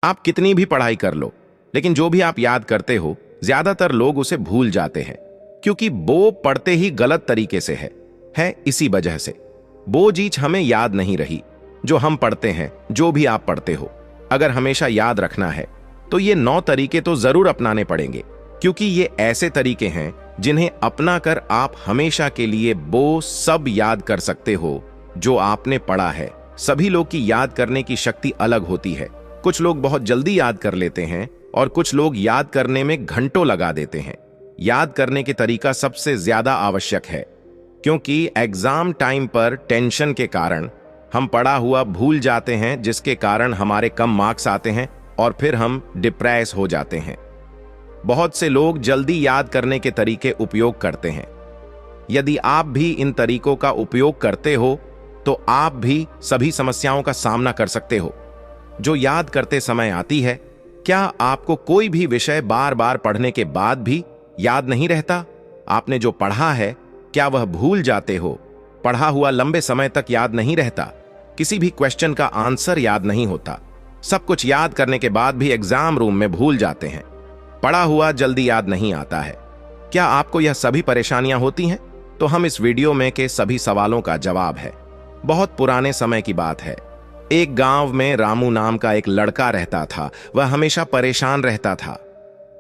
आप कितनी भी पढ़ाई कर लो, लेकिन जो भी आप याद करते हो ज्यादातर लोग उसे भूल जाते हैं, क्योंकि वो पढ़ते ही गलत तरीके से है इसी वजह से वो चीज हमें याद नहीं रही जो हम पढ़ते हैं। जो भी आप पढ़ते हो, अगर हमेशा याद रखना है तो ये 9 तरीके तो जरूर अपनाने पड़ेंगे, क्योंकि ये ऐसे तरीके हैं जिन्हें अपना कर आप हमेशा के लिए वो सब याद कर सकते हो जो आपने पढ़ा है। सभी लोग की याद करने की शक्ति अलग होती है। कुछ लोग बहुत जल्दी याद कर लेते हैं और कुछ लोग याद करने में घंटों लगा देते हैं। याद करने के तरीका सबसे ज्यादा आवश्यक है, क्योंकि एग्जाम टाइम पर टेंशन के कारण हम पढ़ा हुआ भूल जाते हैं, जिसके कारण हमारे कम मार्क्स आते हैं और फिर हम डिप्रेस हो जाते हैं। बहुत से लोग जल्दी याद करने के तरीके उपयोग करते हैं। यदि आप भी इन तरीकों का उपयोग करते हो तो आप भी सभी समस्याओं का सामना कर सकते हो जो याद करते समय आती है। क्या आपको कोई भी विषय बार बार पढ़ने के बाद भी याद नहीं रहता? आपने जो पढ़ा है क्या वह भूल जाते हो? पढ़ा हुआ लंबे समय तक याद नहीं रहता? किसी भी क्वेश्चन का आंसर याद नहीं होता? सब कुछ याद करने के बाद भी एग्जाम रूम में भूल जाते हैं। पढ़ा हुआ जल्दी याद नहीं आता है। क्या आपको यह सभी परेशानियां होती हैं? तो हम इस वीडियो में के सभी सवालों का जवाब है। बहुत पुराने समय की बात है। एक गांव में रामू नाम का एक लड़का रहता था। वह हमेशा परेशान रहता था।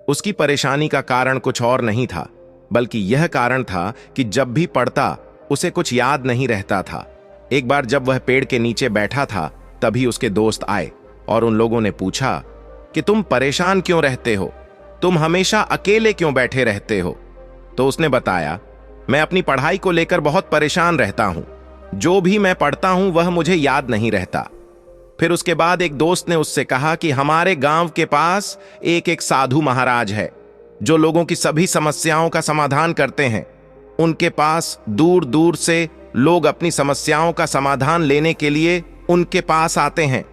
उसकी परेशानी का कारण कुछ और नहीं था, बल्कि यह कारण था कि जब भी पढ़ता उसे कुछ याद नहीं रहता था। एक बार जब वह पेड़ के नीचे बैठा था, तभी उसके दोस्त आए और उन लोगों ने पूछा कि तुम परेशान क्यों रहते हो? तुम हमेशा अकेले क्यों बैठे रहते हो? तो उसने बताया, मैं अपनी पढ़ाई को लेकर बहुत परेशान रहता हूं। जो भी मैं पढ़ता हूं वह मुझे याद नहीं रहता। फिर उसके बाद एक दोस्त ने उससे कहा कि हमारे गांव के पास एक साधु महाराज है जो लोगों की सभी समस्याओं का समाधान करते हैं। उनके पास दूर दूर से लोग अपनी समस्याओं का समाधान लेने के लिए उनके पास आते हैं।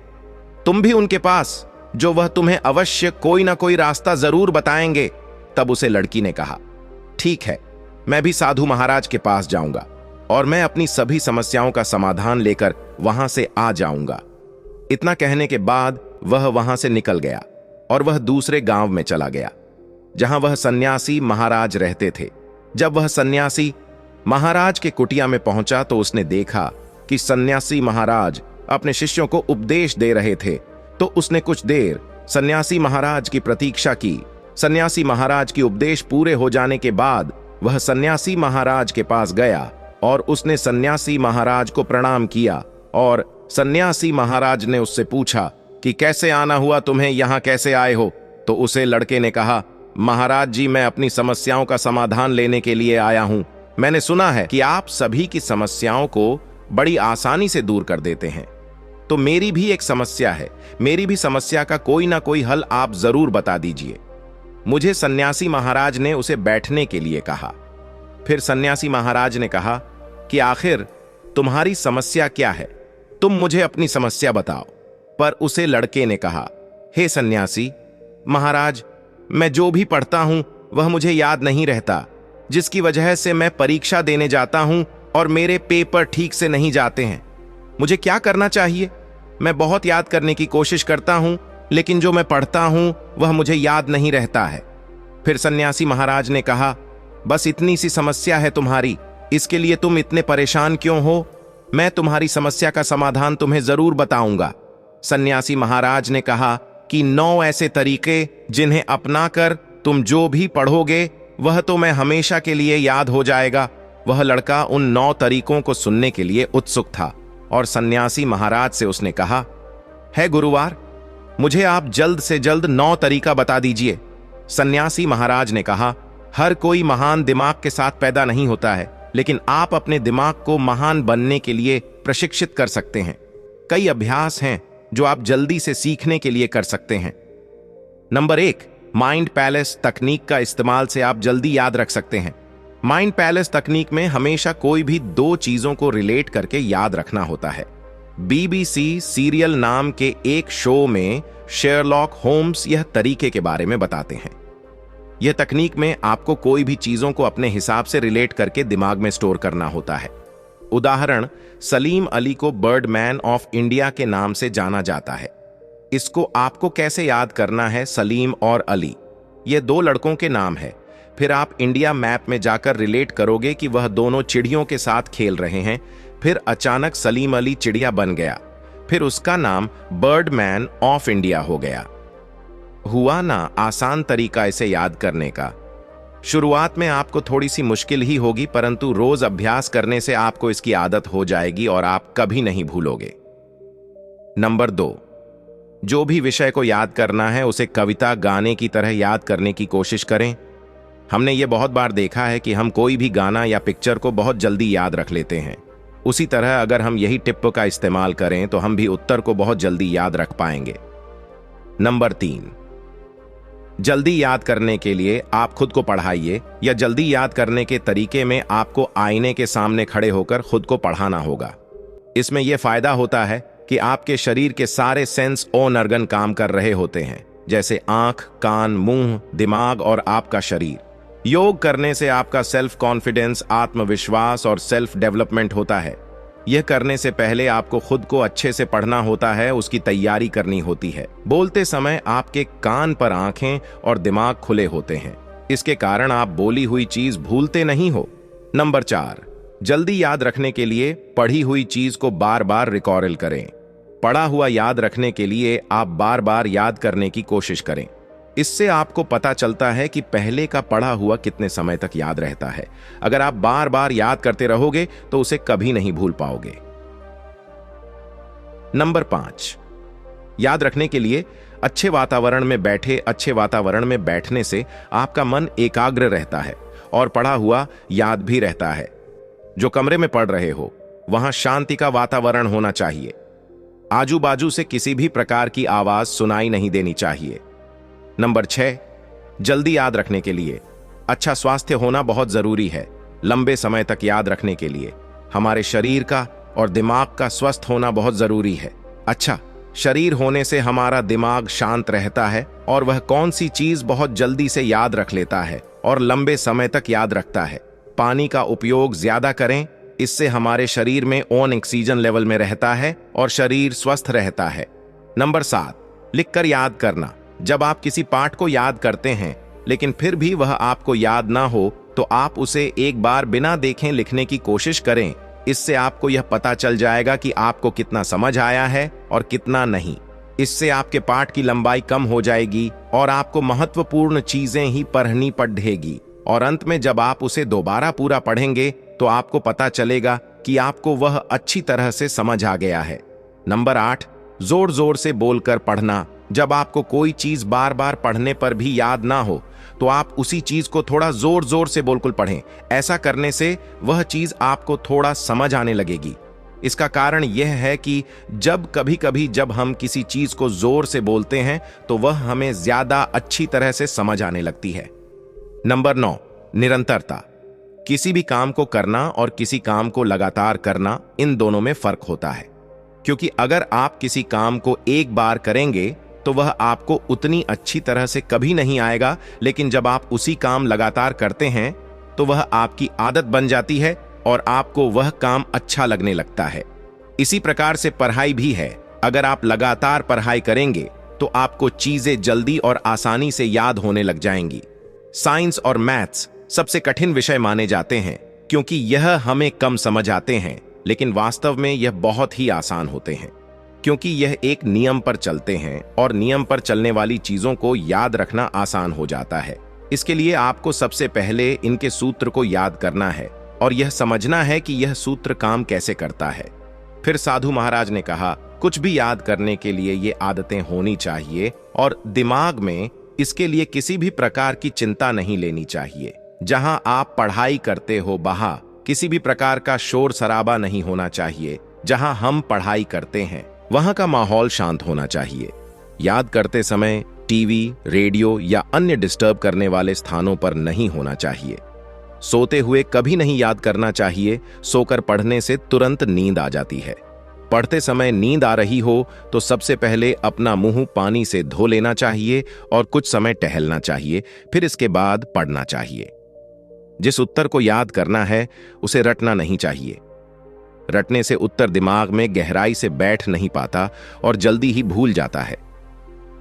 तुम भी उनके पास, जो वह तुम्हें अवश्य कोई ना कोई रास्ता जरूर बताएंगे। तब उसे लड़की ने कहा, ठीक है, मैं भी साधु महाराज के पास जाऊंगा और मैं अपनी सभी समस्याओं का समाधान लेकर वहां से आ जाऊंगा। इतना कहने के बाद वह वहां से निकल गया और वह दूसरे गांव में चला गया, जहां वह सन्यासी महाराज रहते थे। जब वह सन्यासी महाराज के कुटिया में पहुंचा तो उसने देखा कि सन्यासी महाराज अपने शिष्यों को उपदेश दे रहे थे। तो उसने कुछ देर सन्यासी महाराज की प्रतीक्षा की। सन्यासी महाराज की उपदेश पूरे हो जाने के बाद वह सन्यासी महाराज के पास गया और उसने सन्यासी महाराज को प्रणाम किया। और सन्यासी महाराज ने उससे पूछा कि कैसे आना हुआ तुम्हें, यहां कैसे आए हो? तो उसे लड़के ने कहा, महाराज जी, मैं अपनी समस्याओं का समाधान लेने के लिए आया हूं। मैंने सुना है कि आप सभी की समस्याओं को बड़ी आसानी से दूर कर देते हैं, तो मेरी भी एक समस्या है। मेरी भी समस्या का कोई ना कोई हल आप जरूर बता दीजिए। मुझे सन्यासी महाराज ने उसे बैठने के लिए कहा। फिर सन्यासी महाराज ने कहा कि आखिर तुम्हारी समस्या क्या है? तुम मुझे अपनी समस्या बताओ। पर उसे लड़के ने कहा, हे सन्यासी महाराज, मैं जो भी पढ़ता हूं वह मुझे याद नहीं रहता, जिसकी वजह से मैं परीक्षा देने जाता हूं और मेरे पेपर ठीक से नहीं जाते हैं। मुझे क्या करना चाहिए? मैं बहुत याद करने की कोशिश करता हूं, लेकिन जो मैं पढ़ता हूं वह मुझे याद नहीं रहता है। फिर सन्यासी महाराज ने कहा, बस इतनी सी समस्या है तुम्हारी, इसके लिए तुम इतने परेशान क्यों हो? मैं तुम्हारी समस्या का समाधान तुम्हें जरूर बताऊंगा। सन्यासी महाराज ने कहा कि 9 ऐसे तरीके जिन्हें अपनाकर तुम जो भी पढ़ोगे वह तो मैं हमेशा के लिए याद हो जाएगा। वह लड़का उन 9 तरीकों को सुनने के लिए उत्सुक था और सन्यासी महाराज से उसने कहा, है गुरुवार, मुझे आप जल्द से जल्द 9 तरीका बता दीजिए। सन्यासी महाराज ने कहा, हर कोई महान दिमाग के साथ पैदा नहीं होता है, लेकिन आप अपने दिमाग को महान बनने के लिए प्रशिक्षित कर सकते हैं। कई अभ्यास हैं जो आप जल्दी से सीखने के लिए कर सकते हैं। नंबर 1, माइंड पैलेस तकनीक का इस्तेमाल से आप जल्दी याद रख सकते हैं। माइंड पैलेस तकनीक में हमेशा कोई भी 2 चीजों को रिलेट करके याद रखना होता है। BBC सीरियल नाम के एक शो में शेरलॉक होम्स यह तरीके के बारे में बताते हैं। यह तकनीक में आपको कोई भी चीजों को अपने हिसाब से रिलेट करके दिमाग में स्टोर करना होता है। उदाहरण, सलीम अली को बर्डमैन ऑफ इंडिया के नाम से जाना जाता है। इसको आपको कैसे याद करना है? सलीम और अली, ये दो लड़कों के नाम है। फिर आप इंडिया मैप में जाकर रिलेट करोगे कि वह दोनों चिड़ियों के साथ खेल रहे हैं। फिर अचानक सलीम अली चिड़िया बन गया, फिर उसका नाम बर्डमैन ऑफ इंडिया हो गया। हुआ ना आसान तरीका इसे याद करने का? शुरुआत में आपको थोड़ी सी मुश्किल ही होगी, परंतु रोज अभ्यास करने से आपको इसकी आदत हो जाएगी और आप कभी नहीं भूलोगे। नंबर 2, जो भी विषय को याद करना है उसे कविता गाने की तरह याद करने की कोशिश करें। हमने ये बहुत बार देखा है कि हम कोई भी गाना या पिक्चर को बहुत जल्दी याद रख लेते हैं। उसी तरह अगर हम यही टिप का इस्तेमाल करें तो हम भी उत्तर को बहुत जल्दी याद रख पाएंगे। नंबर 3, जल्दी याद करने के लिए आप खुद को पढ़ाइए, या जल्दी याद करने के तरीके में आपको आईने के सामने खड़े होकर खुद को पढ़ाना होगा। इसमें यह फायदा होता है कि आपके शरीर के सारे सेंस ओनर्गन काम कर रहे होते हैं, जैसे आंख, कान, मुंह, दिमाग और आपका शरीर। योग करने से आपका सेल्फ कॉन्फिडेंस, आत्मविश्वास और सेल्फ डेवलपमेंट होता है। यह करने से पहले आपको खुद को अच्छे से पढ़ना होता है, उसकी तैयारी करनी होती है। बोलते समय आपके कान पर आंखें और दिमाग खुले होते हैं, इसके कारण आप बोली हुई चीज भूलते नहीं हो। नंबर 4, जल्दी याद रखने के लिए पढ़ी हुई चीज को बार बार रिकॉल करें। पढ़ा हुआ याद रखने के लिए आप बार बार याद करने की कोशिश करें। इससे आपको पता चलता है कि पहले का पढ़ा हुआ कितने समय तक याद रहता है। अगर आप बार बार याद करते रहोगे तो उसे कभी नहीं भूल पाओगे। नंबर 5, याद रखने के लिए अच्छे वातावरण में बैठने से आपका मन एकाग्र रहता है और पढ़ा हुआ याद भी रहता है। जो कमरे में पढ़ रहे हो वहां शांति का वातावरण होना चाहिए। आजू बाजू से किसी भी प्रकार की आवाज सुनाई नहीं देनी चाहिए। नंबर 6, जल्दी याद रखने के लिए अच्छा स्वास्थ्य होना बहुत जरूरी है। लंबे समय तक याद रखने के लिए हमारे शरीर का और दिमाग का स्वस्थ होना बहुत जरूरी है। अच्छा शरीर होने से हमारा दिमाग शांत रहता है और वह कौन सी चीज बहुत जल्दी से याद रख लेता है और लंबे समय तक याद रखता है। पानी का उपयोग ज्यादा करें, इससे हमारे शरीर में ऑक्सीजन लेवल में रहता है और शरीर स्वस्थ रहता है। नंबर 7, लिखकर याद करना। जब आप किसी पाठ को याद करते हैं लेकिन फिर भी वह आपको याद ना हो तो आप उसे एक बार बिना देखे लिखने की कोशिश करें। इससे आपको यह पता चल जाएगा कि आपको कितना समझ आया है और कितना नहीं। इससे आपके पाठ की लंबाई कम हो जाएगी और आपको महत्वपूर्ण चीजें ही पढ़नी पड़ेगी, और अंत में जब आप उसे दोबारा पूरा पढ़ेंगे तो आपको पता चलेगा कि आपको वह अच्छी तरह से समझ आ गया है। नंबर 8, जोर जोर से बोलकर पढ़ना। जब आपको कोई चीज बार बार पढ़ने पर भी याद ना हो तो आप उसी चीज को थोड़ा जोर जोर से बोलकर पढ़ें। ऐसा करने से वह चीज आपको थोड़ा समझ आने लगेगी। इसका कारण यह है कि कभी कभी जब हम किसी चीज को जोर से बोलते हैं तो वह हमें ज्यादा अच्छी तरह से समझ आने लगती है। नंबर 9, निरंतरता। किसी भी काम को करना और किसी काम को लगातार करना, इन दोनों में फर्क होता है। क्योंकि अगर आप किसी काम को एक बार करेंगे तो वह आपको उतनी अच्छी तरह से कभी नहीं आएगा, लेकिन जब आप उसी काम लगातार करते हैं तो वह आपकी आदत बन जाती है और आपको वह काम अच्छा लगने लगता है। इसी प्रकार से पढ़ाई भी है। अगर आप लगातार पढ़ाई करेंगे तो आपको चीजें जल्दी और आसानी से याद होने लग जाएंगी। साइंस और मैथ्स सबसे कठिन विषय माने जाते हैं क्योंकि यह हमें कम समझ आते हैं, लेकिन वास्तव में यह बहुत ही आसान होते हैं क्योंकि यह एक नियम पर चलते हैं और नियम पर चलने वाली चीजों को याद रखना आसान हो जाता है। इसके लिए आपको सबसे पहले इनके सूत्र को याद करना है और यह समझना है कि यह सूत्र काम कैसे करता है। फिर साधु महाराज ने कहा, कुछ भी याद करने के लिए ये आदतें होनी चाहिए और दिमाग में इसके लिए किसी भी प्रकार की चिंता नहीं लेनी चाहिए। जहां आप पढ़ाई करते हो वहां किसी भी प्रकार का शोर शराबा नहीं होना चाहिए। जहां हम पढ़ाई करते हैं वहां का माहौल शांत होना चाहिए। याद करते समय टीवी, रेडियो या अन्य डिस्टर्ब करने वाले स्थानों पर नहीं होना चाहिए। सोते हुए कभी नहीं याद करना चाहिए। सोकर पढ़ने से तुरंत नींद आ जाती है। पढ़ते समय नींद आ रही हो तो सबसे पहले अपना मुंह पानी से धो लेना चाहिए और कुछ समय टहलना चाहिए, फिर इसके बाद पढ़ना चाहिए। जिस उत्तर को याद करना है उसे रटना नहीं चाहिए। रटने से उत्तर दिमाग में गहराई से बैठ नहीं पाता और जल्दी ही भूल जाता है।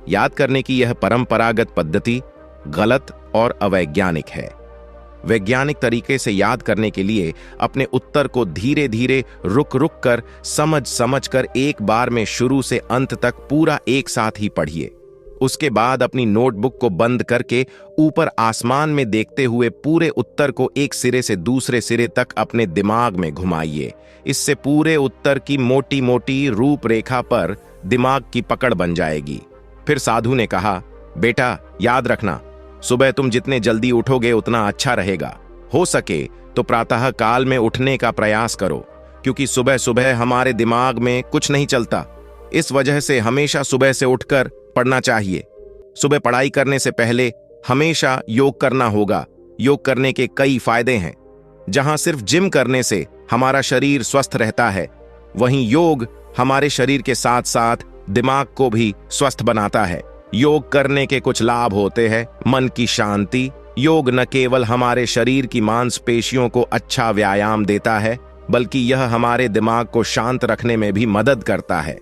याद करने की यह परंपरागत पद्धति गलत और अवैज्ञानिक है। वैज्ञानिक तरीके से याद करने के लिए अपने उत्तर को धीरे धीरे रुक रुक कर समझ कर एक बार में शुरू से अंत तक पूरा एक साथ ही पढ़िए। उसके बाद अपनी नोटबुक को बंद करके ऊपर आसमान में देखते हुए पूरे उत्तर को एक सिरे से दूसरे सिरे तक अपने दिमाग में घुमाइए। इससे पूरे उत्तर की मोटी मोटी रूपरेखा पर दिमाग की पकड़ बन जाएगी। फिर साधु ने कहा, बेटा याद रखना, सुबह तुम जितने जल्दी उठोगे उतना अच्छा रहेगा। हो सके तो प्रातः काल में उठने का प्रयास करो, क्योंकि सुबह सुबह हमारे दिमाग में कुछ नहीं चलता। इस वजह से हमेशा सुबह से उठकर पढ़ना चाहिए। सुबह पढ़ाई करने से पहले हमेशा योग करना होगा। योग करने के कई फायदे हैं। जहां सिर्फ जिम करने से हमारा शरीर स्वस्थ रहता है, वहीं योग हमारे शरीर के साथ साथ दिमाग को भी स्वस्थ बनाता है। योग करने के कुछ लाभ होते हैं। मन की शांति। योग न केवल हमारे शरीर की मांसपेशियों को अच्छा व्यायाम देता है, बल्कि यह हमारे दिमाग को शांत रखने में भी मदद करता है।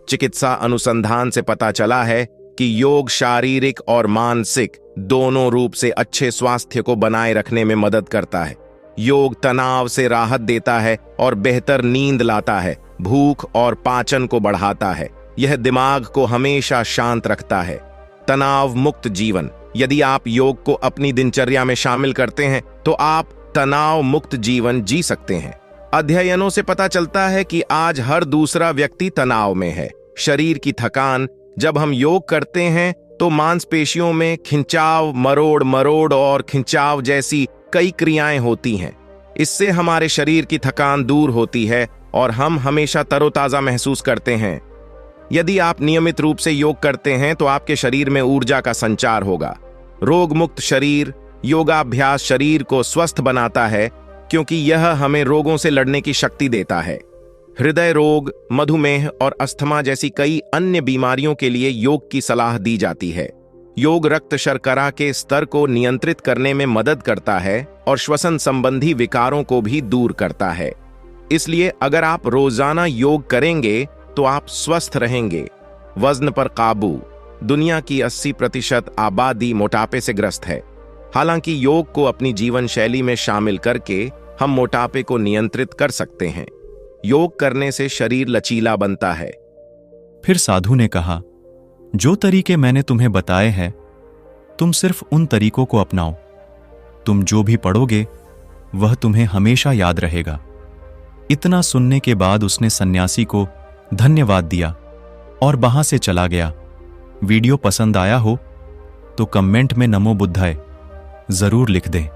चिकित्सा अनुसंधान से पता चला है कि योग शारीरिक और मानसिक दोनों रूप से अच्छे स्वास्थ्य को बनाए रखने में मदद करता है। योग तनाव से राहत देता है और बेहतर नींद लाता है। भूख और पाचन को बढ़ाता है। यह दिमाग को हमेशा शांत रखता है। तनाव मुक्त जीवन। यदि आप योग को अपनी दिनचर्या में शामिल करते हैं तो आप तनाव मुक्त जीवन जी सकते हैं। अध्ययनों से पता चलता है कि आज हर दूसरा व्यक्ति तनाव में है। शरीर की थकान। जब हम योग करते हैं तो मांसपेशियों में खिंचाव, मरोड़ और खिंचाव जैसी कई क्रियाएं होती हैं। इससे हमारे शरीर की थकान दूर होती है और हम हमेशा तरोताजा महसूस करते हैं। यदि आप नियमित रूप से योग करते हैं तो आपके शरीर में ऊर्जा का संचार होगा। रोग मुक्त शरीर। योगाभ्यास शरीर को स्वस्थ बनाता है, क्योंकि यह हमें रोगों से लड़ने की शक्ति देता है। हृदय रोग, मधुमेह और अस्थमा जैसी कई अन्य बीमारियों के लिए योग की सलाह दी जाती है। योग रक्त शर्करा के स्तर को नियंत्रित करने में मदद करता है और श्वसन संबंधी विकारों को भी दूर करता है। इसलिए अगर आप रोजाना योग करेंगे तो आप स्वस्थ रहेंगे। वजन पर काबू। दुनिया की 80% आबादी मोटापे से ग्रस्त है। हालांकि योग को अपनी जीवन शैली में शामिल करके हम मोटापे को नियंत्रित कर सकते हैं। योग करने से शरीर लचीला बनता है। फिर साधु ने कहा, जो तरीके मैंने तुम्हें बताए हैं, तुम सिर्फ उन तरीकों को अपनाओ। तुम जो भी पढ़ोगे वह तुम्हें हमेशा याद रहेगा। इतना सुनने के बाद उसने सन्यासी को धन्यवाद दिया और वहां से चला गया। वीडियो पसंद आया हो तो कमेंट में नमो बुद्धाय जरूर लिख दें।